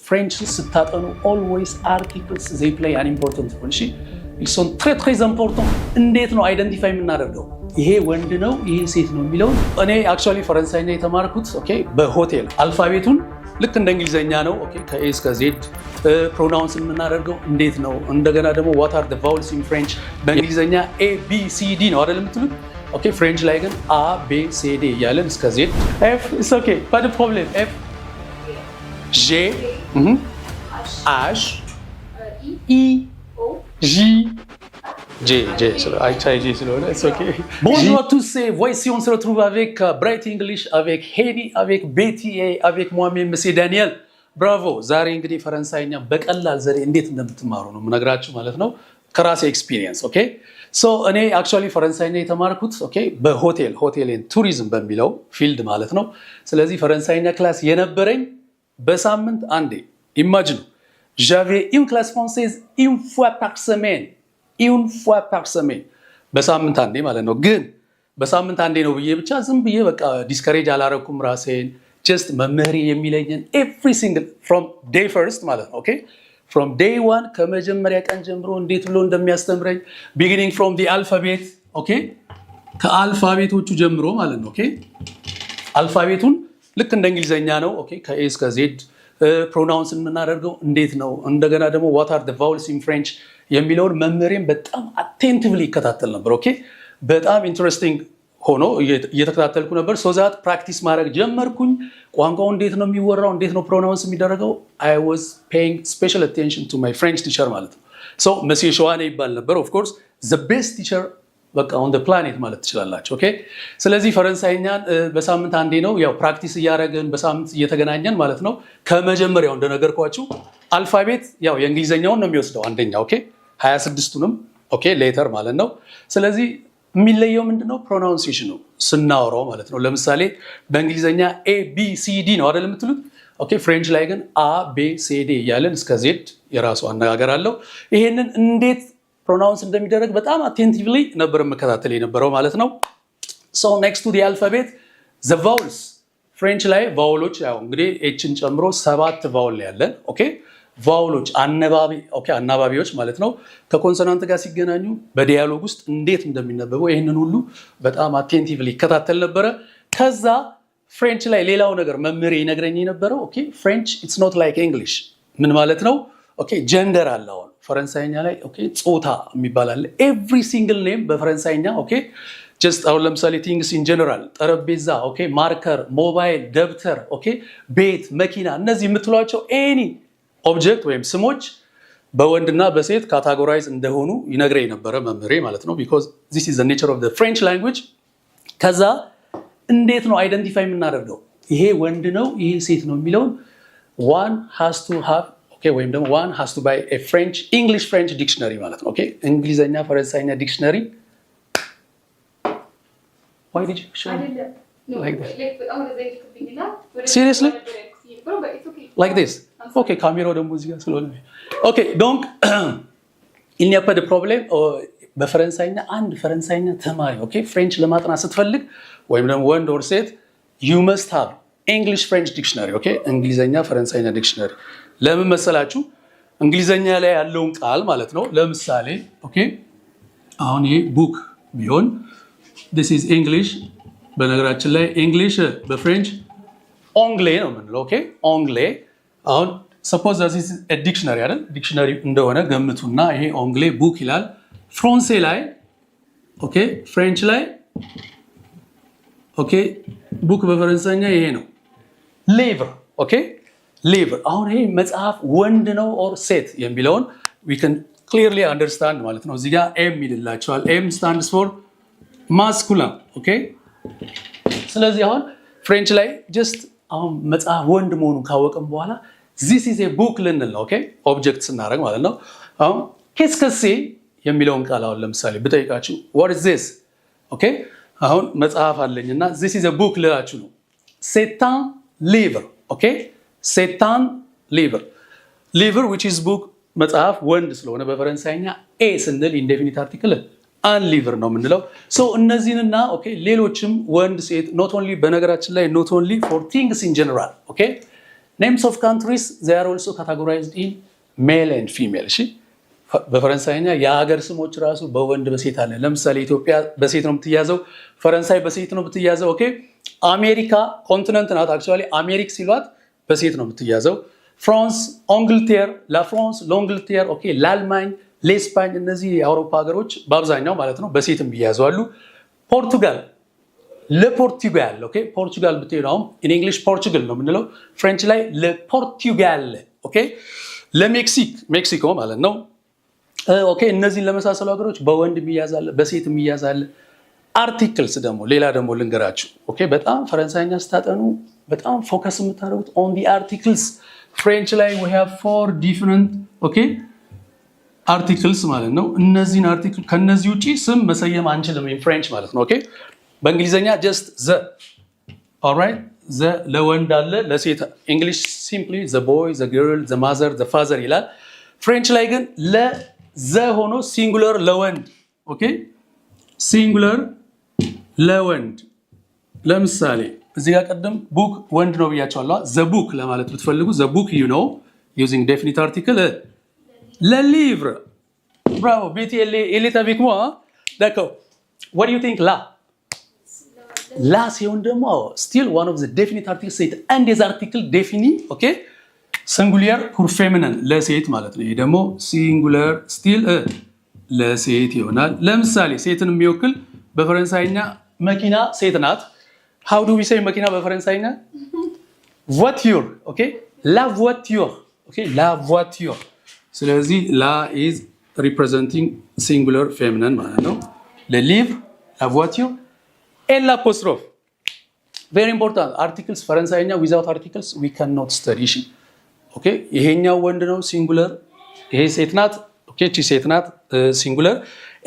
French ስታጠኑ always articles they play an important role እሺ ils sont très très importants እንዴት ነው አይደንቲፋይ የምናደርገው ይሄ ወንድ ነው ይሄ ሴት ነው የሚለው እኔ actually ፈረንሳይኛ የተማርኩት ኦኬ በሆቴል አልፋቤቱን ልክ እንደ እንግሊዘኛ ነው ኦኬ ከኤ እስከ ዜድ ፕሮናውንስ የምናደርገው እንዴት ነው እንደገና ደግሞ what are the vowels in French በእንግሊዘኛ A B C D ነው አይደል የምትሉት ኦኬ ፍሬንች ላይ ግን A B C D እያለን እስከ ዜድ F it's okay pas de problème F G H I J J ስለሆነ it's okay bonjour à tous voici on se retrouve avec Bright English avec Heidi avec Betty et avec moi-même monsieur Daniel bravo ዛሬ እንግዲህ ፈረንሳይኛ በቀላል ዘዴ እንዴት እንደምትማሩ ነው ምነግራችሁ ማለት ነው ከራሴ ኤክስፒሪየንስ ኦኬ ሶ እኔ actually ፈረንሳይኛ የተማርኩት ኦኬ በሆቴል ኤንድ ቱሪዝም በሚለው ፊልድ ማለት ነው ስለዚህ ፈረንሳይኛ ክላስ የነበረኝ በሳምንት አንዴ ኢማጂን j'avais une classe française une fois par semaine በሳምንት አንዴ ማለት ነው ግን በሳምንት አንዴ ነው ብዬ ብቻ ዝም ብዬ በቃ ዲስከሬጅ አላረኩም ራሴን just መምህሪ የሚለኝን every single from day first ማለት ነው ኦኬ from day 1 ከመጀመሪያ ቀን ጀምሮ እንዴት ብሎ እንደሚያስተምረኝ beginning from the alphabet ኦኬ ከአልፋቤቶቹ ጀምሮ ማለት ነው ኦኬ አልፋቤቱን ልክ እንደ እንግሊዘኛ ነው ኦኬ ከኤ እስከ ዜድ ፕሮናውንስ የምናደርገው እንዴት ነው እንደገና ደግሞ what are the vowels in French የሚለውን መምህሬን በጣም attentively ይከታተል ነበር ኦኬ በጣም ኢንትረስቲንግ ሆኖ እየተከታተልኩ ነበር so that practice ማድረግ ጀመርኩኝ ቋንቋው እንዴት ነው የሚወራው እንዴት ነው ፕሮናውንስ የሚደረገው I was paying special attention to my French teacher ማለት ነው so monsieur ሸዋኔ ይባል ነበር of course the best teacher በቃ on the planet ማለት ትችላላችሁ ኦኬ ስለዚህ ፈረንሳይኛን በሳምንት አንዴ ነው ያው ፕራክቲስ እያደረግን በሳምንት እየተገናኘን ማለት ነው ከመጀመሪያው እንደነገርኳችሁ አልፋቤት ያው የእንግሊዘኛውን ነው የሚወስደው አንደኛ ኦኬ 26ቱንም ኦኬ ሌተር ማለት ነው ስለዚህ የሚለየው ምንድነው ፕሮናውንሲዬሽኑ ስናወራው ማለት ነው ለምሳሌ በእንግሊዘኛ A B C D ነው አይደል የምትሉት ኦኬ ፍሬንች ላይ ግን A B C D እያለን እስከ Z የራሱ አነጋገር አለው ይሄንን እንዴት ፕሮናውንስ እንደሚደረግ በጣም attentively ነበር መከታተል የነበረው ማለት ነው so next to the alphabet the vowels ፍሬንች ላይ ቫውሎች ያው እንግዲህ ኤችን ጨምሮ 7 ቫውል ያለን ኦኬ ቫውሎች አናባቢዎች ማለት ነው ከኮንሶናንት ጋር ሲገናኙ በዲያሎግ ውስጥ እንዴት እንደሚነበበው ይሄንን ሁሉ በጣም attentively ይከታተል ነበር ከዛ ፍሬንች ላይ ሌላው ነገር መምህሬ ይነግረኝ የነበረው ኦኬ ፍሬንች it's not like English ምን ማለት ነው ኦኬ ጀንደር አለው ፈረንሳይኛ ላይ ኦኬ ጾታ የሚባል አለ every single name በፈረንሳይኛ ኦኬ just አሁን ለምሳሌ things in general ጠረጴዛ ኦኬ ማርከር ሞባይል ደብተር ኦኬ ቤት መኪና እነዚህ የምትሏቸው any ኦብጀክት ወይም ስሞች በወንድና በሴት ካታጎራይዝ እንደሆኑ ይነግረኝ ነበር መምህሬ ማለት ነው because this is the nature of the French language ከዛ እንዴት ነው አይደንቲፋይ የምናደርገው ይሄ ወንድ ነው ይሄ ሴት ነው የሚለውን one has to have okay ወይም ደግሞ one has to buy a English French dictionary ማለት ነው okay እንግሊዘኛ ፈረንሳይኛ ዲክሽነሪ why did you show like that seriously like this okay ካሜራው ደግሞ እዚህ ጋር ስለሆነ okay donc il n'y a pas de problème በፈረንሳይኛ አንድ ፈረንሳይኛ ተማሪ okay ፍሬንች ለማጥናት ስትፈልግ ወይም ደግሞ ወንድ or ሴት you must have English French dictionary okay እንግሊዘኛ ፈረንሳይኛ ዲክሽነሪ ለምን መሰላችሁ እንግሊዘኛ ላይ ያለውን ቃል ማለት ነው ለምሳሌ ኦኬ አሁን ይሄ ቡክ ቢሆን this is English በነገራችን ላይ English በፍሬንች anglais ነው የምንለው ኦኬ anglais አሁን suppose that this is a dictionary አይደል ዲክሽነሪ እንደሆነ ገምቱና ይሄ anglais ቡክ ይላል ፍራንሴ ላይ ኦኬ ፍሬንች ላይ ኦኬ ቡክ በፈረንሳይኛ ይሄ ነው livre ኦኬ livre አሁን ይሄ መጽሐፍ ወንድ ነው or ሴት የሚለውን we can clearly understand ማለት ነው እዚህ ጋር M ይልላችኋል M stands for masculine ኦኬ ስለዚህ አሁን ፍሬንች ላይ just አሁን መጽሐፍ ወንድ መሆኑን ካወቀም በኋላ this is a book ልንል ነው ኦኬ ኦብጀክት ስናደርግ ማለት ነው አሁን qu'est-ce que c'est የሚለውን ቃል አሁን ለምሳሌ ብጠይቃችሁ what is this ኦኬ አሁን መጽሐፍ አለኝና this is a book ልላችሁ ነው c'est un livre ኦኬ c'est un livre livre which is book መጽሐፍ ወንድ ስለሆነ በፈረንሳይኛ a ስንል indefinite article un livre ነው የምንለው so እነዚህንና ኦኬ ሌሎችም ወንድ ሴት not only በነገራችን ላይ not only for things in general ኦኬ names of countries they are also categorized in male and female እሺ በፈረንሳይኛ የሀገር ስሞች ራሱ በወንድ በሴት አለ ለምሳሌ ኢትዮጵያ በሴት ነው የምትያዘው ፈረንሳይ በሴት ነው የምትያዘው ኦኬ አሜሪካ ኮንቲኔንት ናት አክቹአሊ አሜሪክ ሲሏት በሴት ነው የምትያዘው ፍራንስ አንግልቴር ላ ፍራንስ ሎንግልቴር ኦኬ l'Allemagne l'Espagne እነዚህ የአውሮፓ ሀገሮች በአብዛኛው ማለት ነው በሴትም ይያዛሉ ፖርቱጋል ለፖርቱጋል ኦኬ ፖርቱጋል ብትሄዳው ኢን እንግሊሽ ፖርቱጋል ነው የምንለው ፍሬንች ላይ ለፖርቱጋል ኦኬ ለሜክሲኮ ማለት ነው ኦኬ እነዚህን ለመሳሰሉ ሀገሮች በወንድ የሚያዛል በሴት የሚያዛል አርቲክልስ ደግሞ ሌላ ደግሞ ልንገራችሁ ኦኬ በጣም ፈረንሳይኛ ስታጠኑ በጣም ፎከስ የምታደርጉት ኦን ዲ አርቲክልስ ፍሬንች ላይ we have 4 different ኦኬ አርቲክልስ ማለት ነው እነዚህን አርቲክል ከነዚህ ውጪ ስም መሰየም አንችልም in ፍሬንች ማለት ነው ኦኬ በእንግሊዘኛ just the alright the ለወንድ አለ ለሴት እንግሊሽ simply the boy the girl the mother the father ይላል ፍሬንች ላይ ግን the ሆኖ ሲንጉለር ለወንድ ኦኬ ሲንጉለር ለወንድ ለምሳሌ እዚህ ጋር ቀደም ቡክ ወንድ ነው ብያቸዋለሁ the book ለማለት ብትፈልጉ the book you know using definite article le livre bravo ቤቲ elle est avec moi d'accord what do you think la ሲሆን ደግሞ still one of the definite articles say and des articles définis okay singulier pour féminin ለሴት ማለት ነው ይሄ ደግሞ singular still ለሴት ይሆናል ለምሳሌ ሴትን የሚወክል በፈረንሳይኛ መኪና ሴት ናት how do we say መኪና በፈረንሳይኛ voiture okay la voiture okay la voiture ስለዚህ la is representing singular feminine ማለት ነው le livre la voiture et l'apostrophe very important articles ፈረንሳይኛ without articles we cannot study ኦኬ ይሄኛው ወንድ ነው ሲንጉለር ይሄ ሴት ናት ኦኬ እቺ ሴት ናት ሲንጉለር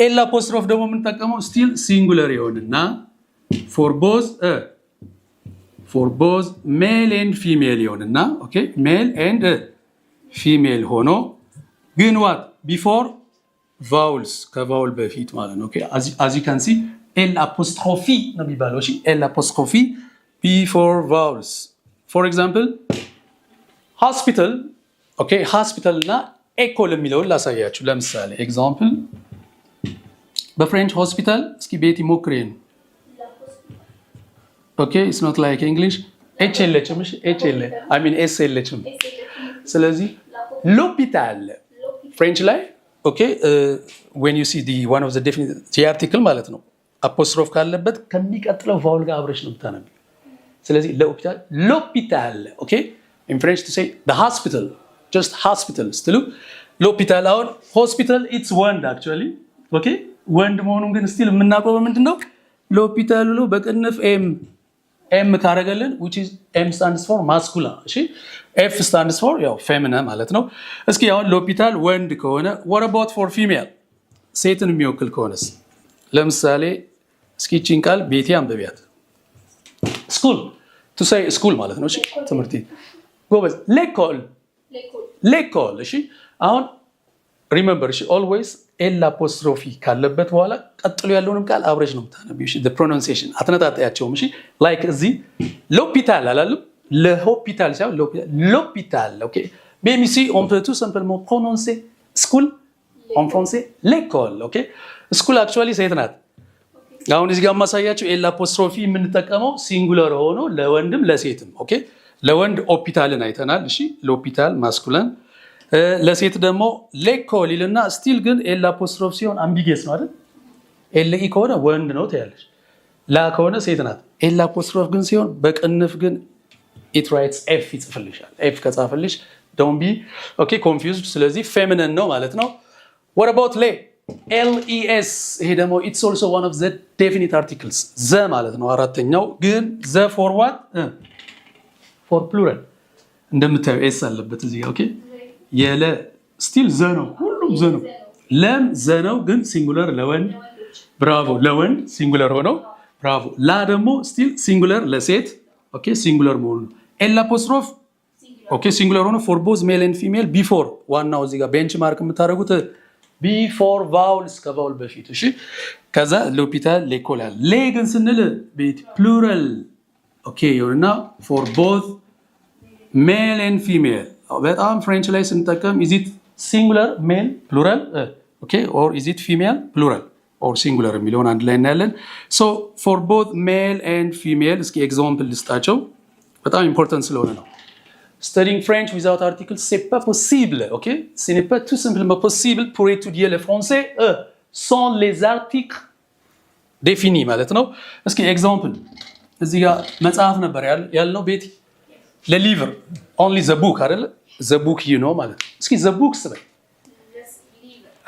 ኤል አፖስትሮፍ ደግሞ የምንጠቀመው ስቲል ሲንጉለር ይሆንና for both male and female ይሆንና ኦኬ male and female ሆኖ ግን what before vowels ከቫውል በፊት ማለት ነው ኦኬ as you can see ኤል አፖስትሮፊ ነው የሚባለው እሺ ኤል አፖስትሮፊ before vowels for example hospital okay hospital እና école የሚለውን ላሳያችሁ ለምሳሌ ኤግዛምፕል በፍሬንች ሆስፒታል እስኪ ቤት ይሞክሬን okay it's not like english h የለችም እሺ h የለ I mean s የለችም ስለዚህ l'hôpital ፍሬንች ላይ okay when you see the one of the definite article ማለት ነው አፖስትሮፍ ካለበት ከሚቀጥለው ቫውል ጋር አብረሽ ነው የምታነቢ ስለዚህ l'hôpital okay in French to say the hospital just hospital still l'hôpital or hospital it's word actually okay word መሆኑን ግን still የምናውቀው ምንድነው l'hôpital ብሎ በቅንፍ m ካረገልን which is m stands for masculine እሺ f stands for ያው feminine ማለት ነው እስኪ አሁን l'hôpital ወንድ ከሆነ what about for female ሴትን የሚወክል ከሆነስ ለምሳሌ እስኪ ቺን ቃል ቤቴ አንበቢያት school to say school ማለት ነው እሺ ትምህርት ጎበዝ l'école እሺ አሁን remember እሺ always l apostrophe ካለበት በኋላ ቀጥሎ ያለውንም ቃል አብረሽ ነው የምታነቢው እሺ the pronunciation አትነጣጣያቸውም እሺ like እዚህ l'hôpital አላለም l'hôpital ሳይሆን l'hôpital okay même ici on peut tout simplement prononcer school en français l'école okay school actually ሴት ናት አሁን እዚህ ጋር ማሳያችሁ l apostrophe የምንጠቀመው ሲንጉለር ሆኖ ለወንድም ለሴትም ኦኬ ለወንድ ሆስፒታልን አይተናል እሺ ለሆስፒታል ማስኩላን ለሴት ደግሞ l'école ይልና ስቲል ግን ኤል አፖስትሮፍ ሲሆን አምቢጌስ ነው አይደል ኤል ኢ ከሆነ ወንድ ነው ታያለሽ ላ ከሆነ ሴት ናት ኤል አፖስትሮፍ ግን ሲሆን በቅንፍ ግን it writes f ይጽፍልሻል f ከጻፈልሽ don't be okay confused ስለዚህ feminine ነው ማለት ነው what about les ይሄ ደግሞ it's also one of the definite articles the ማለት ነው አራተኛው ግን the for what for plural እንደምታዩ s አለበት እዚህ ኦኬ የለ ስቲል ዘ ነው ሁሉም ዘ ነው ለም ዘ ነው ግን ሲንጉለር ለወንድ ብራቮ ለወንድ ሲንጉለር ሆኖ ብራቮ ላ ደግሞ ስቲል ሲንጉለር ለሴት ኦኬ ሲንጉለር መሆኑ ኤል አፖስትሮፍ ኦኬ ሲንጉለር ሆኖ for both male and female before ዋናው እዚህ ጋር ቤንች ማርክ የምታደርጉት before vowels ከቫውል በፊት እሺ ከዛ l'hôpital l'école ሌ ግን ስንል ቤት ፕሉራል ኦኬ ይሆንና for both ሜል ኤንድ ፊሜል በጣም ፍሬንች ላይ ስንጠቀም is it singular ሜል ፕሉራል ኦኬ or is it female plural or singular የሚለውን አንድ ላይ እናያለን። so for both male and female እስኪ ኤግዛምፕል ልስጣቸው በጣም ኢምፖርታንት ስለሆነ ነው። studying French without article c'est pas possible, OK? Ce n'est pas tout simplement possible pour étudier le français sans les articles définis ማለት ነው። እስኪ ኤግዛምፕል እዚህ ጋር መጽሐፍ ነበር ያልነው ቤቲ le livre only the book አይደል the book you know ማለት ነው። እስኪ the books በይ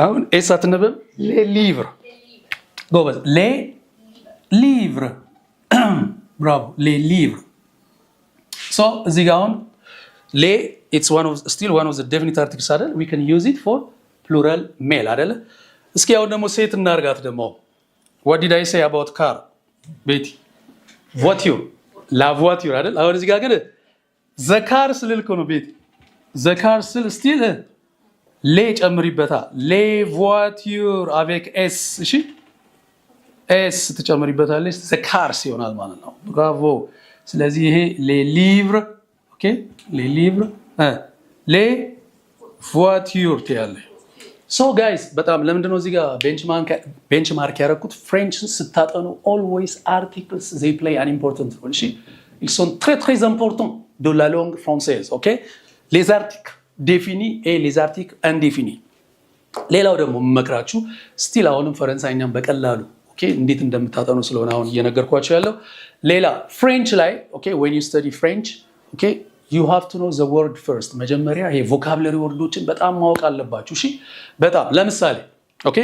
አሁን ኤስ አትነበብ les livres ጎበዝ les livres bravo les livres so እዚህ ጋር አሁን les it's still one of the definite articles አይደል we can use it for plural male አይደል። እስኪ አሁን ደግሞ ሴት እናርጋት ደግሞ what did I say about car ቤቲ voiture la voiture አይደል። አሁን እዚህ ጋር ግን the car ስልል እኮ ነው ቤቲ the car ስል still les ጨምሪበታ les voitures avec s እሺ s ትጨምሪበታለሽ the cars ይሆናል ማለት ነው። bravo ስለዚህ ይሄ les livres OK les livres les voitures ትያለሽ። so guys በጣም ለምንድነው እዚህ ጋር ቤንችማርክ ያደረኩት ፍሬንች ስታጠኑ always articles they play an important role እሺ ils sont très très importants de la langue française OK les articles définis et les articles indéfinis ሌላው ደግሞ መመክራችሁ ስቲል አሁንም ፈረንሳይኛም በቀላሉ ኦኬ እንዴት እንደምታጠኑ ስለሆነ አሁን እየነገርኳችሁ ያለው ሌላ ፍሬንች ላይ ኦኬ when you study French ኦኬ you have to know the word first መጀመሪያ ይሄ ቮካብለሪ ወርዶችን በጣም ማወቅ አለባችሁ እሺ በጣም ለምሳሌ ኦኬ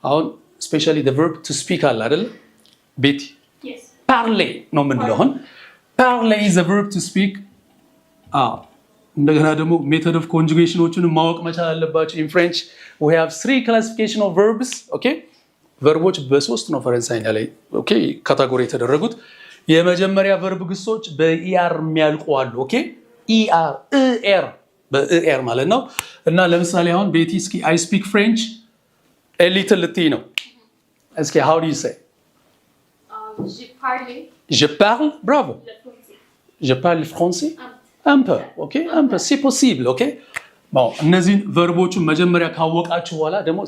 አሁን especially the verb to speak አለ አይደል ቤቲ yes parler ነው የምንለው አሁን parler is a verb to speak እንደገና ደግሞ ሜተድ ኦፍ ኮንጁጌሽኖችን ማወቅ መቻል አለባችሁ in French we have 3 classification of verbs okay ቨርቦች በሶስት ነው ፈረንሳይኛ ላይ ኦኬ ካቴጎሪ የተደረጉት የመጀመሪያ ቨርብ ግሶች በኢአር የሚያልቁ አሉ ኦኬ ኢአር ኢአር በኢአር ማለት ነው እና ለምሳሌ አሁን ቤቲ እስኪ I speak French a little ልትይ ነው እስኪ how do you say je parle bravo je parle français un peu OK un peu c'est possible OK bon እነዚህ ቨርቦቹን መጀመሪያ ካወቃችሁ በኋላ ደግሞ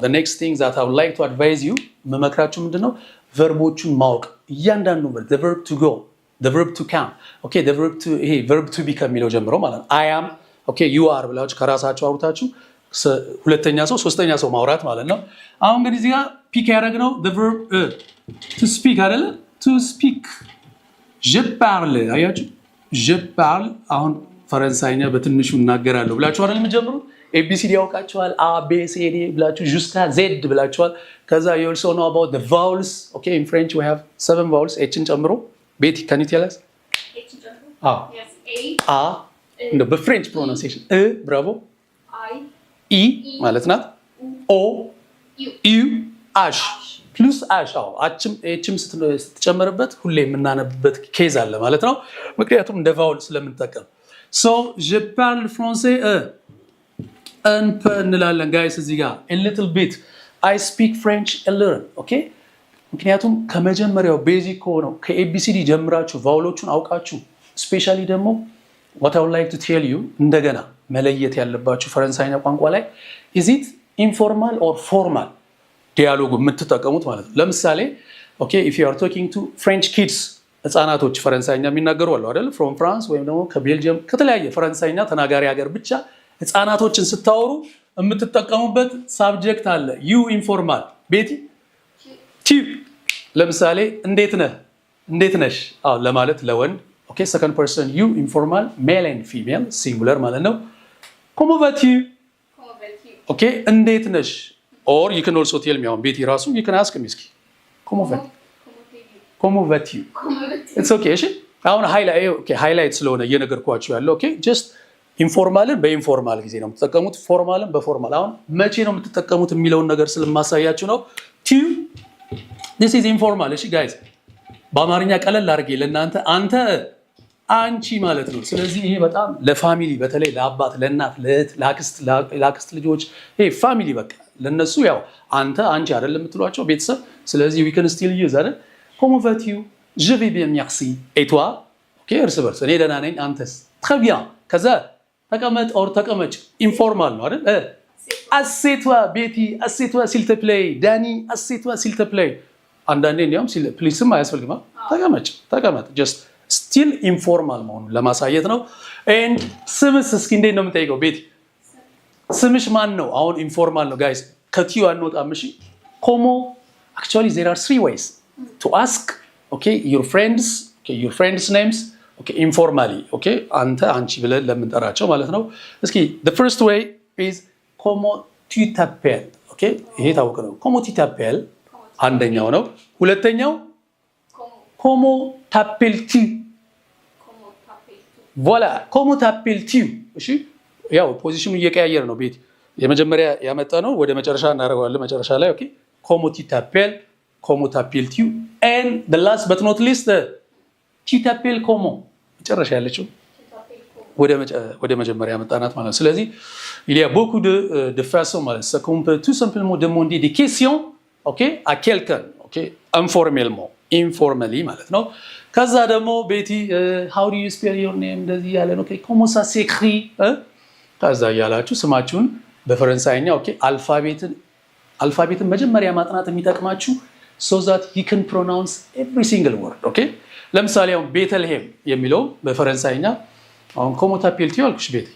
the next thing that I would like to advise you መመክራችሁ ምንድነው ቨርቦቹን ማወቅ እያንዳንዱ the verb to go the verb to come okay the verb to hey verb to be ከሚለው ጀምሮ ማለት ነው I am okay you are ብላችሁ ከራሳችሁ አውርታችሁ ሁለተኛ ሰው ሶስተኛ ሰው ማውራት ማለት ነው። አሁን እንግዲህ እዚህ ጋር ፒክ ያደረግነው the verb to speak አይደለ to speak je parle አያችሁ je parle አሁን ፈረንሳይኛ በትንሹ እናገራለሁ ብላችሁ አይደል የምትጀምሩ ABCD ያውቃችኋል A B C D ብላችሁ jusqu'à Z ብላችኋል ከዛ you also know about the vowels okay in French we have 7 vowels H ን ጨምሮ ቤቲ can you tell us H ን ጨምሮ yes A no በፍሬንች pronunciation bravo I E ማለት ናት O U H plus H አችም ስትጨምርበት ሁሌ የምናነብበት ኬዝ አለ ማለት ነው ምክንያቱም እንደ ቫውል ስለምንጠቀም so je parle français un peu እንላለን ጋይስ እዚህ ጋር a little bit I speak French a little okay ምክንያቱም ከመጀመሪያው ቤዚክ ሆኖ ከኤቢሲዲ ጀምራችሁ ቫውሎቹን አውቃችሁ ስፔሻሊ ደግሞ what I would like to tell you እንደገና መለየት ያለባችሁ ፈረንሳይኛ ቋንቋ ላይ is it informal or formal ዲያሎግ የምትጠቀሙት ማለት ነው ለምሳሌ okay if you are talking to French kids ህፃናቶች ፈረንሳይኛ የሚናገሩ አሉ አይደል from France ወይም ደግሞ ከቤልጂየም ከተለያየ ፈረንሳይኛ ተናጋሪ ሀገር ብቻ ህፃናቶችን ስታወሩ የምትጠቀሙበት ሳብጀክት አለ you informal ቤቲ ቱ ለምሳሌ እንዴት ነሽ ለማለት ለወንድ okay second person you informal male and female singular ማለት ነው comment vas-tu okay እንዴት ነሽ or you can also tell me on ቤቲ ራሱ you can ask me እስኪ comment vas-tu it's okay እሺ አሁን ሃይላይት ስለሆነ እየነገርኳችሁ ያለው okay just ኢንፎርማልን በኢንፎርማል ጊዜ ነው የምትጠቀሙት ፎርማልን በፎርማል አሁን መቼ ነው የምትጠቀሙት የሚለውን ነገር ስለማሳያችሁ ነው to this is informal እሺ guys በአማርኛ ቀለል አድርጌ ለእናንተ አንተ አንቺ ማለት ነው ስለዚህ ይሄ በጣም ለፋሚሊ በተለይ ለአባት ለእናት ለእህት ለአክስት ልጆች ይሄ ፋሚሊ በቃ ለነሱ ያው አንተ አንቺ አይደለም የምትሏቸው ቤተሰብ ስለዚህ we can still use comment vas-tu je vais bien merci et toi okay እርስ በርስ እኔ ደህና ነኝ አንተስ très bien ከዛ ተቀመጥ ኦር ተቀመጭ ኢንፎርማል ነው አይደል assieds-toi ቤቲ assieds-toi s'il te plaît ዳኒ assieds-toi s'il te plaît አንዳንዴ እንዲያውም ፕሊስም አያስፈልግም ተቀመጥ just still informal መሆኑን ለማሳየት ነው and ስምስ እስኪ እንዴት ነው የምጠይቀው ቤቲ ስምሽ ማን ነው አሁን ኢንፎርማል ነው ጋይስ ከቲዩ አንወጣም እሺ como actually there are 3 ways to ask okay your friends names okay informally okay አንተ አንቺ ብለን ለምንጠራቸው ማለት ነው እስኪ the first way is como tu t'appelles okay ይሄ ታውቁ ነው como tu t'appelles አንደኛው ነው ሁለተኛው como t'appelles-tu voilà como t'appelles-tu እሺ ያው ፖዚሽኑ እየቀያየረ ነው ቤት የመጀመሪያ ያመጣ ነው ወደ መጨረሻ እናደርገዋለን መጨረሻ ላይ ኦኬ como tu t'appelles-tu and the last but not least tu t'appelles comment መጨረሻ ያለችው ወደ መጀመሪያ ያመጣናት ማለት ነው ስለዚህ il y a beaucoup de façons ማለት ça qu'on peut tout simplement demander des questions OK à quelqu'un OK informally ማለት ነው ከዛ ደግሞ ቤቲ how do you spell your name እንደዚህ ያለ ነው OK comment ça s'écrit ከዛ ያላችሁ ስማችሁን በፈረንሳይኛ OK አልፋቤትን መጀመሪያ ማጥናት የሚጠቅማችሁ so that you can pronounce every single word OK ለምሳሌ አሁን ቤተልሔም የሚለው በፈረንሳይኛ አሁን comment t'appelles-tu አልኩሽ ቤቲ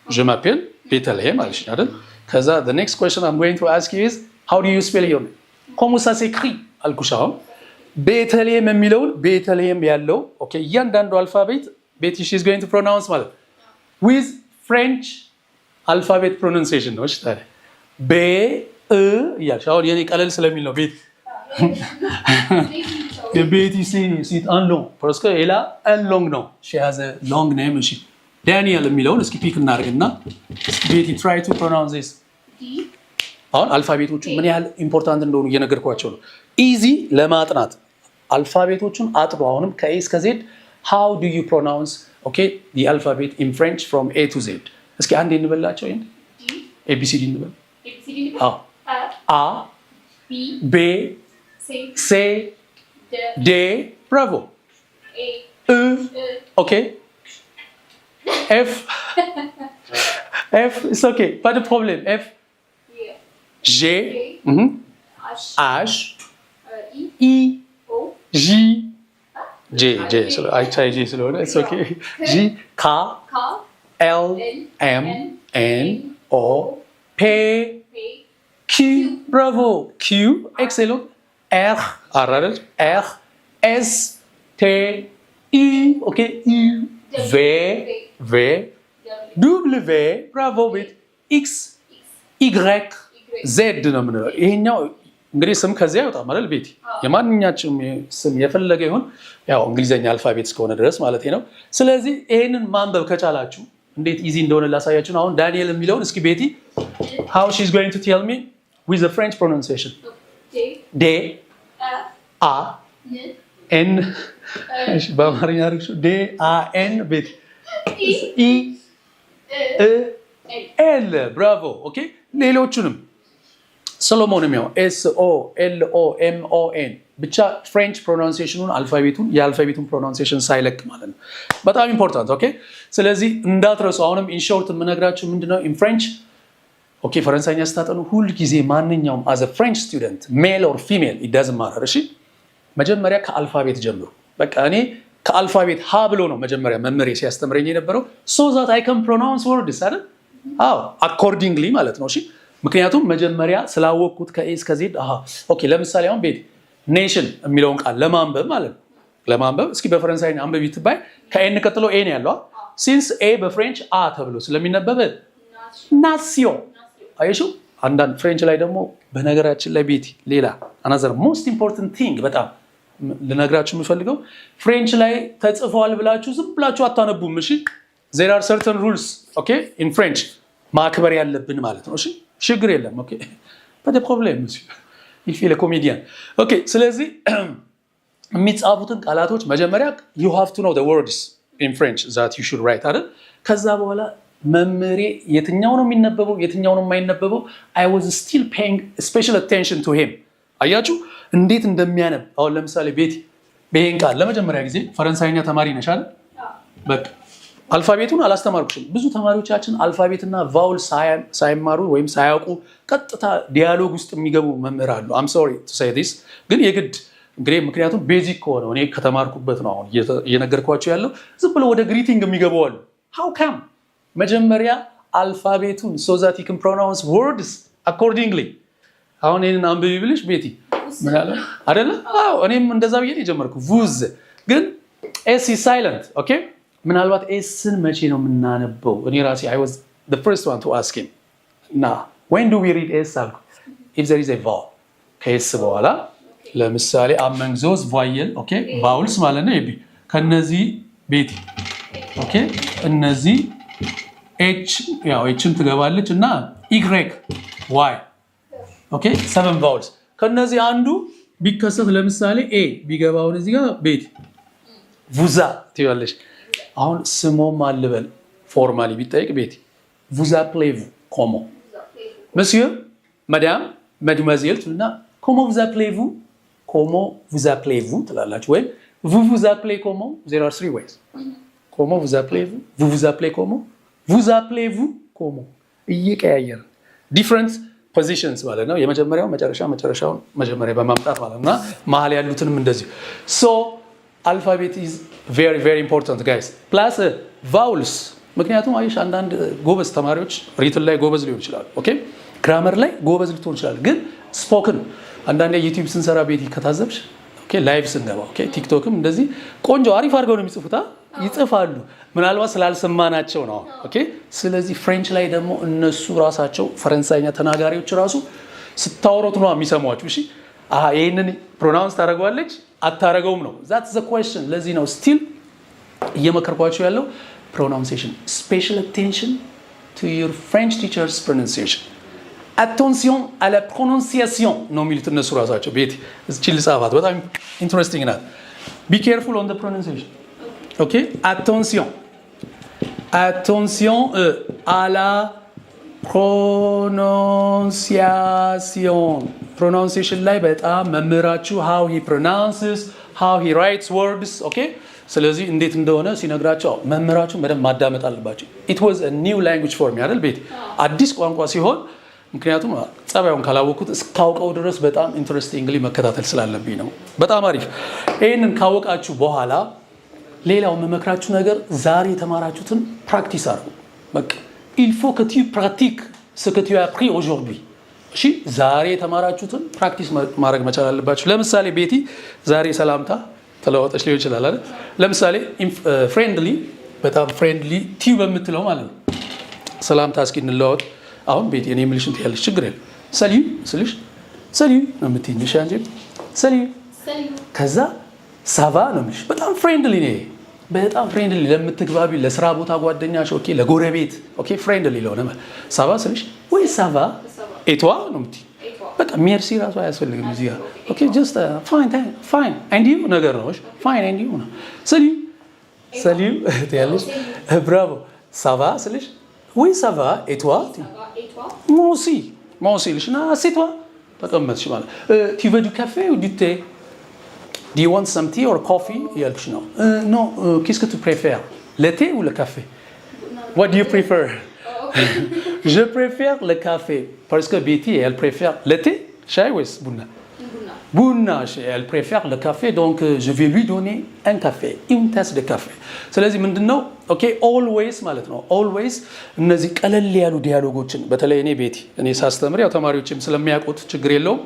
je m'appelle ቤተልሔም አልሽ አይደል ከዛ the next question I'm going to ask you is how do you spell your name comment ça s'écrit አልኩሽ አሁን ቤተልሔም የሚለው ቤተልሔም ያለው ኦኬ እያንዳንዱ አልፋቤት ቤቲ she is going to pronounce ማለት with French alphabet pronunciation ነው እሺ ታዲያ ቤ ያልሽ አሁን የኔ ቀለል ስለሚል ነው ቤት the ቤቲ c'est un long parce que elle a un long nom she has a long name እሺ ዳንኤል የሚለውን እስኪ ፒክ እናድርግና ቤቲ try to pronounce this አሁን አልፋቤቶቹ ምን ያህል ኢምፖርታንት እንደሆኑ እየነገርኳቸው ነው ኢዚ ለማጥናት አልፋቤቶቹን አጥሩ አሁንም ከኤ እስከ ዜድ how do you pronounce okay the alphabet in French from A to Z እስኪ አንዴ እንበላቸው ይሄን ABCD እንበል A B C D bravo E okay F it's okay pas de problème F G H I J I try J ስለሆነ it's okay G K L M N O P Q bravo Q excellent R R S T U okay U V W bravo with X Y Z ነው ምንለው ይሄኛው እንግዲህ ስም ከዚያ ያወጣ ማለት ቤቲ የማንኛችም ስም የፈለገ ይሁን ያው እንግሊዘኛ አልፋቤት እስከሆነ ድረስ ማለት ነው ስለዚህ ይሄንን ማንበብ ከቻላችሁ እንዴት ኢዚ እንደሆነ ላሳያችሁ አሁን ዳንኤል የሚለውን እስኪ ቤቲ how she is going to tell me with the French pronunciation D A N እሺ በአማርኛ አድርግሽ D A N ቤቲ E L bravo okay ሌሎቹንም ሰሎሞንም ያው SOLOMON ብቻ ፍሬንች ፕሮናንሲዬሽኑን የአልፋቤቱን ፕሮናንሲዬሽን ሳይለቅ ማለት ነው በጣም ኢምፖርታንት ኦኬ ስለዚህ እንዳትረሱ አሁንም ኢን ሾርት የምነግራችሁ ምንድነው ኢን ፍሬንች ኦኬ ፈረንሳይኛ ስታጠኑ ሁሉ ጊዜ ማንኛውም as a French student male or female it doesn't matter እሺ መጀመሪያ ከአልፋቤት ጀምሩ በቃ እኔ ከአልፋቤት ሀ ብሎ ነው መጀመሪያ መመሪያ ሲያስተምረኝ የነበረው so that I can pronounce words አይደል አዎ accordingly ማለት ነው እሺ ምክንያቱም መጀመሪያ ስላወቅኩት ከኤ እስከ ዜድ ኦኬ ለምሳሌ አሁን ቤት ኔሽን የሚለውን ቃል ለማንበብ ማለት ነው ለማንበብ እስኪ በፈረንሳይኛ አንበብ ይትባይ ከኤን ቀጥሎ ኤ ነው ያለው ሲንስ ኤ በፍሬንች አ ተብሎ ስለሚነበብ ናሲዮን አይሹ አንዳንድ ፍሬንች ላይ ደግሞ በነገራችን ላይ ቤት ሌላ another most important thing በጣም ልነግራችሁ የምፈልገው ፍሬንች ላይ ተጽፏል ብላችሁ ዝም ብላችሁ አታነቡም እሺ there are certain rules okay in French ማክበር ያለብን ማለት ነው እሺ ችግር የለም ኦኬ pas de problème monsieur il fait le comédien ኦኬ ስለዚህ የሚጻፉትን ቃላቶች መጀመሪያ you have to know the words in French that you should write አይደል ከዛ በኋላ መመሬ የትኛው ነው የሚነበበው የትኛው ነው የማይነበበው I was still paying special attention to him አያችሁ እንዴት እንደሚያነብ አሁን ለምሳሌ ቤቲ በይን ቃል ለመጀመሪያ ጊዜ ፈረንሳይኛ ተማሪ ነሽ አይደል በቃ አልፋቤቱን አላስተማርኩሽም። ብዙ ተማሪዎቻችን አልፋቤትና ቫውል ሳይማሩ ወይም ሳያውቁ ቀጥታ ዲያሎግ ውስጥ የሚገቡ መምህር አሉ። አም ሶሪ ቱ ሴይ ዲስ፣ ግን የግድ እንግዲህ ምክንያቱም ቤዚክ ከሆነው እኔ ከተማርኩበት ነው አሁን እየነገርኳቸው ያለው። ዝም ብሎ ወደ ግሪቲንግ የሚገቡ አሉ። ሃው ካም መጀመሪያ አልፋቤቱን ሶ ዛት ዩ ካን ፕሮናውንስ ወርድስ አኮርዲንግሊ። አሁን ይህንን አንብቢ ብልሽ ቤቲ ምን አለ አይደለ? አዎ እኔም እንደዛ ብዬ ነው የጀመርኩ። ቡዝ ግን ኤስ ኢዝ ሳይለንት ኦኬ። ምናልባት ኤስን መቼ ነው የምናነበው? እኔ ራሴ I was the first one to ask him እና when do we read ኤስ አልኩ። if there is a vowel ከኤስ በኋላ ለምሳሌ among those vowel ኦኬ vowels ማለት ነው። ከነዚህ ቤቲ ኦኬ እነዚህ ኤች ያው ኤችን ትገባለች እና ኢግሬክ ዋይ ኦኬ 7 vowels ከነዚህ አንዱ ቢከሰት ለምሳሌ ኤ ቢገባውን እዚህ ጋር ቤቲ ቡዛ ትይዋለሽ። አሁን ስሞም አልበል ፎርማሊ ቢጠይቅ ቤቲ ቡዛ ፕሌቭ ኮሞ monsieur madame mademoiselle እና comment vous appelez-vous comment vous appelez-vous ትላላችሁ ወይም vous vous appelez comment there are 3 ways comment vous appelez-vous vous vous appelez comment vous appelez-vous comment እየቀያየረ different positions ማለት ነው። የመጀመሪያው መጨረሻውን መጀመሪያ በማምጣት ማለት ነውና መሀል ያሉትንም እንደዚህ so alphabet is very very important guys plus vowels ምክንያቱም አይሽ አንዳንድ ጎበዝ ተማሪዎች ሪትን ላይ ጎበዝ ሊሆን ይችላል ኦኬ ግራመር ላይ ጎበዝ ልትሆን ይችላል ግን ስፖክን አንዳንድ ዩቲዩብ ስንሰራ ቤት ከታዘብሽ ኦኬ ላይቭ ስንገባ ኦኬ ቲክቶክም እንደዚህ ቆንጆ አሪፍ አድርገው ነው የሚጽፉታ ይጽፋሉ ምናልባት ስላልሰማናቸው ነው ኦኬ ስለዚህ ፍሬንች ላይ ደግሞ እነሱ ራሳቸው ፈረንሳይኛ ተናጋሪዎች ራሱ ስታወሩት ነው የሚሰሟችሁ እሺ ይሄንን ፕሮናውንስ ታደርገዋለች አታረገውም ነው that's the question ለዚህ ነው still እየመከርኳችሁ ያለው pronunciation special attention to your French teacher's pronunciation attention à la prononciation ነው የሚሉት እነሱ ራሳቸው ቤት እዚህ ልጻፋት በጣም ኢንትረስቲንግ ናት be careful on the pronunciation okay attention à la pronunciation ላይ በጣም መምህራችሁ how he pronounces how he writes words okay ስለዚህ እንዴት እንደሆነ ሲነግራቸው መምህራችሁ በደንብ ማዳመጥ አለባቸው it was a new language for me አይደል ቤት አዲስ ቋንቋ ሲሆን ምክንያቱም ጸባዩን ካላወቁት እስካውቀው ድረስ በጣም ኢንትረስቲንግሊ መከታተል ስላለብኝ ነው በጣም አሪፍ ይሄንን ካወቃችሁ በኋላ ሌላው መመክራችሁ ነገር ዛሬ የተማራችሁትን ፕራክቲስ አድርጉ በቃ il faut que tu pratiques ce que tu as appris aujourd'hui እሺ ዛሬ የተማራችሁትን ፕራክቲስ ማድረግ መቻል አለባችሁ ለምሳሌ ቤቲ ዛሬ ሰላምታ ተለዋወጠች ሊሆን ይችላል አይደል ለምሳሌ ፍሬንድሊ በጣም ፍሬንድሊ ቲዩ በምትለው ማለት ነው ሰላምታ እስኪ እንለዋወጥ አሁን ቤቲ እኔ ምልሽን ትያለሽ ችግር የለም ሰሊዩ ስልሽ ሰሊዩ ነው የምትይኝ እሺ አንቺ ሰሊዩ ከዛ ሳቫ ነው የምልሽ በጣም ፍሬንድሊ ነኝ በጣም ፍሬንድሊ ለምትግባቢ ለስራ ቦታ ጓደኛሽ ኦኬ ለጎረቤት ኦኬ ፍሬንድሊ ለሆነ ሳቫ ስልሽ ወይ ሳቫ ኤቷ ነው የምትይኝ በቃ ሜርሲ ራሱ አያስፈልግም እዚህ ጋር ኦኬ ጀስት ፋይን ኤንድ ዩ ነገር ነው እሺ ፋይን ኤንድ ዩ ነው ሰሊዩ ትያለሽ ብራቮ ሳቫ ስልሽ ወይ ሳቫ ኤቷ ሞሲ ልሽና ሴቷ ተቀመጥሽ ማለት tu veux du café ou du thé do you want some tea or coffee ያልኩሽ ነው non qu'est-ce que tu préfères le thé ou le café what do you prefer je préfère le café parce que Betty elle préfère le thé chai ou Bouna, elle préfère le café donc je vais lui donner un café une tasse de café ስለዚህ ምንድነው ኦኬ always ማለት ነው always እነዚህ ቀለል ያሉ ዲያሎጎችን በተለይ እኔ ቤቲ እኔ ሳስተምር ያው ተማሪዎችም ስለሚያውቁት ችግር የለውም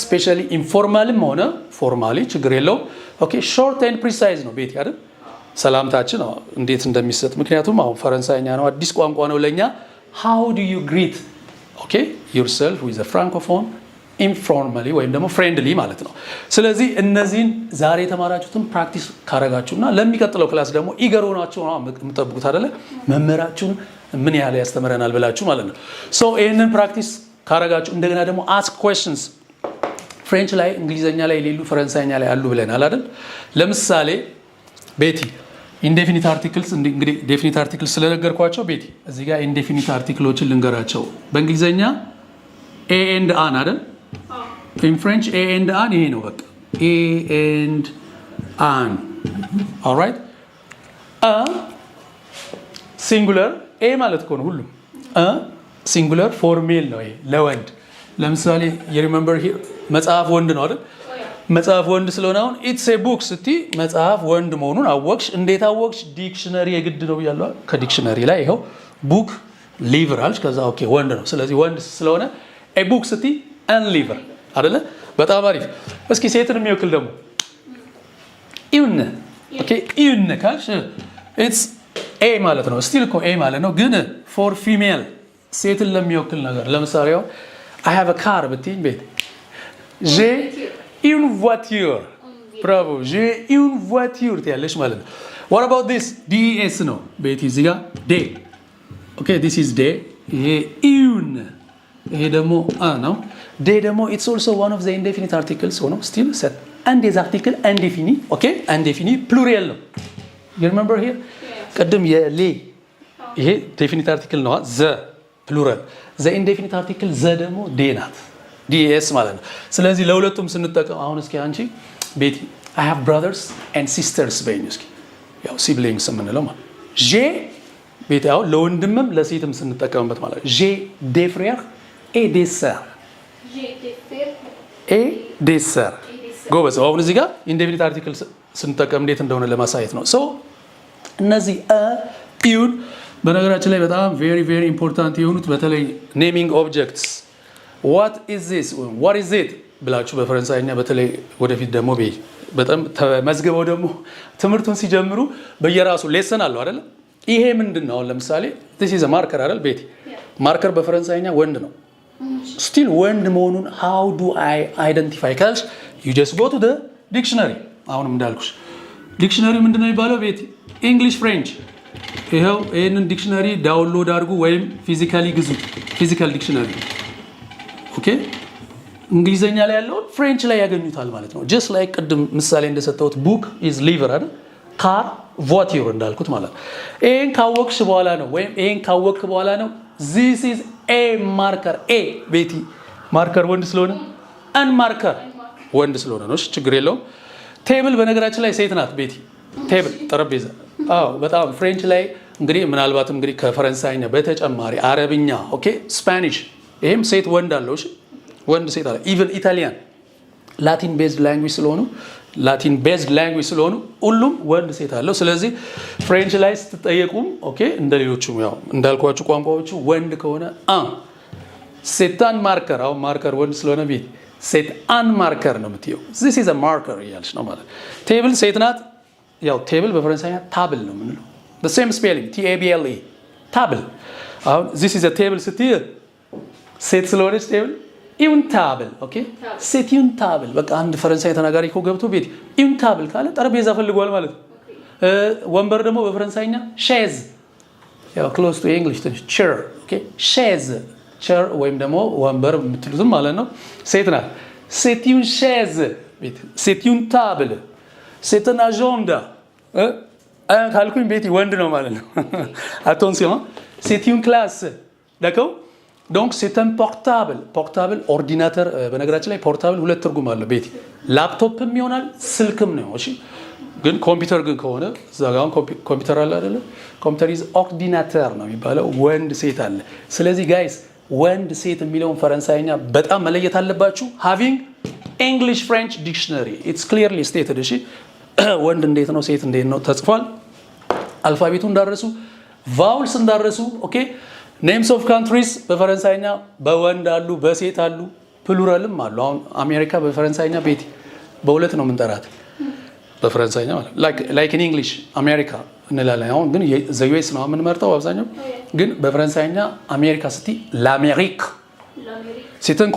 ስፔሻሊ ኢንፎርማልም ሆነ ፎርማሊ ችግር የለውም ኦኬ short and precise ነው ቤቲ አይደል ሰላምታችን እንዴት እንደሚሰጥ ምክንያቱም አሁን ፈረንሳይኛ ነው አዲስ ቋንቋ ነው ለኛ how do you greet okay yourself with a francophone informally ወይም ደግሞ friendly ማለት ነው ስለዚህ እነዚህን ዛሬ የተማራችሁትን ፕራክቲስ ካረጋችሁና ለሚቀጥለው ክላስ ደግሞ ኢገሮናችሁ ነው የምትጠብቁት አይደለ መምህራችሁን ምን ያህል ያስተምረናል ብላችሁ ማለት ነው so ይሄንን ፕራክቲስ ካረጋችሁ እንደገና ደግሞ ask questions ፍሬንች ላይ እንግሊዘኛ ላይ ሌሉ ፈረንሳይኛ ላይ አሉ ብለናል አይደል ለምሳሌ ቤቲ ኢንዴፊኒት አርቲክልስ እንግዲህ ዴፊኒት አርቲክልስ ስለነገርኳቸው ቤቲ እዚህ ጋር ኢንዴፊኒት አርቲክሎችን ልንገራቸው በእንግሊዘኛ a and an አይደል in French a and an ይሄ ነው በቃ a and an all right ሲንጉለር ኤ ማለት እኮ ነው ሁሉም። ሲንጉለር ፎር ሜል ነው ይሄ ለወንድ። ለምሳሌ የሪሜምበር ሂር መጽሐፍ ወንድ ነው አይደል? መጽሐፍ ወንድ ስለሆነ አሁን ኢትስ ኤ ቡክ ስትይ መጽሐፍ ወንድ መሆኑን አወቅሽ። እንዴት አወቅሽ? ዲክሽነሪ የግድ ነው ብያለሁ። ከዲክሽነሪ ላይ ይኸው ቡክ ሊቨር አልሽ። ከዛ ኦኬ ወንድ ነው። ስለዚህ ወንድ ስለሆነ ኤ ቡክ ስትይ አን ሊቨር አይደለ? በጣም አሪፍ። እስኪ ሴትን የሚወክል ደግሞ ኢዩን። ኦኬ ኢዩን ካልሽ ኢትስ ኤ ማለት ነው። ስቲል እኮ ኤ ማለት ነው፣ ግን ፎር ፊሜል ሴትን ለሚወክል ነገር ለምሳሌ አሁን አይ ሃቭ አ ካር ብትይኝ ቤት ዤ une voiture. Bravo, j'ai une voiture ትያለሽ ማለት ነው። What about this? ds ነው ቤቲ እዚህ ጋር ዴ። ኦኬ this is ዴ። ይሄ une ይሄ ደግሞ ነው። ዴ ደግሞ it's also one of the indefinite articles ሆኖ still set un des articles indéfinis. ኦኬ indéfini pluriel ነው. You remember here? ቅድም የሌ ይሄ definite article ነው ዘ plural. the indefinite article ዘ ደግሞ ዴ ናት። ዲኤስ ማለት ነው። ስለዚህ ለሁለቱም ስንጠቀም አሁን እስኪ አንቺ ቤቲ I have brothers and sisters በይኝ እስኪ ያው ሲብሊንግስ የምንለው ማለት ጄ ቤቲ አሁን ለወንድምም ለሴትም ስንጠቀምበት ማለት ጄ des frères et des sœurs et des sœurs ጎበዝ። አሁን እዚህ ጋር ኢንዴፊኒት አርቲክል ስንጠቀም እንዴት እንደሆነ ለማሳየት ነው። ሶ እነዚህ ኢዩን በነገራችን ላይ በጣም ቬሪ ቬሪ ኢምፖርታንት የሆኑት በተለይ ኔሚንግ ኦብጀክትስ what is this what is it ብላችሁ በፈረንሳይኛ በተለይ ወደፊት ደግሞ በጣም ተመዝግበው ደግሞ ትምህርቱን ሲጀምሩ በየራሱ ሌሰን አለው አይደል? ይሄ ምንድነው? አሁን ለምሳሌ this is a marker አይደል? ቤቲ ማርከር በፈረንሳይኛ ወንድ ነው። ስቲል ወንድ መሆኑን how do I identify ካልሽ you just go to the dictionary። አሁንም እንዳልኩሽ ዲክሽነሪ ምንድነው የሚባለው ቤቲ? እንግሊሽ ፍሬንች። ይሄው ይሄንን ዲክሽነሪ ዳውንሎድ አድርጉ ወይም ፊዚካሊ ግዙ። ፊዚካል ዲክሽነሪ ኦኬ እንግሊዘኛ ላይ ያለውን ፍሬንች ላይ ያገኙታል ማለት ነው። ጀስት ላይክ ቅድም ምሳሌ እንደሰጠሁት ቡክ ኢዝ ሊቨር አይደል? ካር ቮቲር እንዳልኩት ማለት ነው። ይሄን ካወቅሽ በኋላ ነው ወይም ይሄን ካወቅክ በኋላ ነው this is a marker a ቤቲ ማርከር ወንድ ስለሆነ አን ማርከር ወንድ ስለሆነ ነው። እሺ ችግር የለውም። ቴብል በነገራችን ላይ ሴት ናት ቤቲ። ቴብል ጠረጴዛ። አዎ በጣም ፍሬንች ላይ እንግዲህ ምናልባትም እንግዲህ ከፈረንሳይኛ በተጨማሪ አረብኛ ኦኬ ስፓኒሽ ይሄም ሴት ወንድ አለው። እሺ ወንድ ሴት አለ። ኢቭን ኢታሊያን ላቲን ቤዝድ ላንጉዌጅ ስለሆኑ ሁሉም ወንድ ሴት አለው። ስለዚህ ፍሬንች ላይ ስትጠየቁም ኦኬ እንደሌሎቹም ያው እንዳልኳችሁ ቋንቋዎቹ ወንድ ከሆነ ሴታን ማርከር አሁን ማርከር ወንድ ስለሆነ ቤት ሴት አን ማርከር ነው የምትየው። this is a marker እያልሽ ነው ማለት። ቴብል ሴት ናት። ያው ቴብል በፈረንሳይኛ ታብል ነው የምንለው the same spelling table ታብል። አሁን this is a table ስትይ ሴት ስለሆነች ቴብል ኢዩን ታብል ኦኬ ሴት ኢዩን ታብል። በቃ አንድ ፈረንሳይ ተናጋሪ እኮ ገብቶ ቤት ኢዩን ታብል ካለ ጠረጴዛ ፈልጓል ማለት ነው። ወንበር ደግሞ በፈረንሳይኛ ሼዝ ያው ክሎዝ ቱ እንግሊሽ ቼር ኦኬ ሼዝ ቼር ወይም ደግሞ ወንበር የምትሉትም ማለት ነው ሴት ናት። ሴት ኢዩን ሼዝ ቤት ሴት ኢዩን ታብል ሴት ን አጀንዳ ካልኩኝ ቤት ወንድ ነው ማለት ነው። አቴንሲዮን ሴት ኢዩን ክላስ d'accord donc c'est un portable ኦርዲናተር። በነገራችን ላይ ፖርታብል ሁለት ትርጉም አለው ቤቲ ላፕቶፕም ይሆናል ስልክም ነው። እሺ ግን ኮምፒውተር ግን ከሆነ እዛ ጋር ኮምፒውተር አለ አይደለ? ኮምፒውተር ኢዝ ኦርዲናተር ነው የሚባለው። ወንድ ሴት አለ። ስለዚህ ጋይስ ወንድ ሴት የሚለውን ፈረንሳይኛ በጣም መለየት አለባችሁ። having english french dictionary it's clearly stated። እሺ ወንድ እንዴት ነው ሴት እንዴት ነው ተጽፏል። አልፋቤቱ እንዳረሱ ቫውልስ እንዳረሱ ኦኬ ኔምስ ኦፍ ካንትሪስ በፈረንሳይኛ በወንድ አሉ በሴት አሉ ፕሉራልም አሉ። አሁን አሜሪካ በፈረንሳይኛ ቤቲ በሁለት ነው የምንጠራት በፈረንሳይኛ ማለት ላይክ ኢን እንግሊሽ አሜሪካ እንላለን። አሁን ግን ዘ ዩኤስ ነው የምንመርጠው አብዛኛው። ግን በፈረንሳይኛ አሜሪካ ስቲ l'Amérique c'est un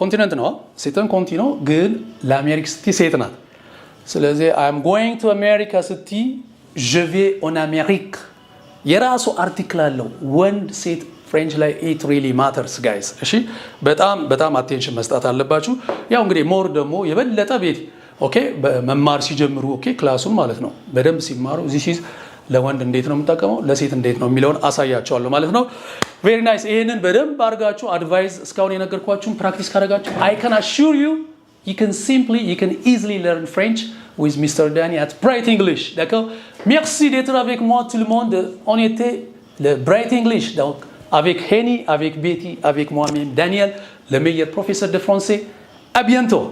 ኮንቲነንት ነው c'est un continent ግን l'Amérique ስቲ ሴት ናት። ስለዚህ I am going to America ስቲ je vais en Amérique የራሱ አርቲክል አለው ወንድ ሴት ፍሬንች ላይ it really matters guys። እሺ በጣም አቴንሽን መስጠት አለባችሁ። ያው እንግዲህ ሞር ደግሞ የበለጠ ቤት ኦኬ መማር ሲጀምሩ ኦኬ ክላሱን ማለት ነው በደንብ ሲማሩ this is ለወንድ እንዴት ነው የምጠቀመው ለሴት እንዴት ነው የሚለውን አሳያቸዋለሁ ማለት ነው። ቬሪ ናይስ። ይሄንን በደንብ አድርጋችሁ አድቫይስ እስካሁን የነገርኳችሁን ፕራክቲስ ካደረጋችሁ I can assure you you can easily learn French with Mr. Danny at Bright English. D'accord? Merci d'être avec moi tout le monde. On était le Bright English, donc avec Henny, avec Betty, avec moi-même, Daniel, le meilleur professeur de français. À bientôt.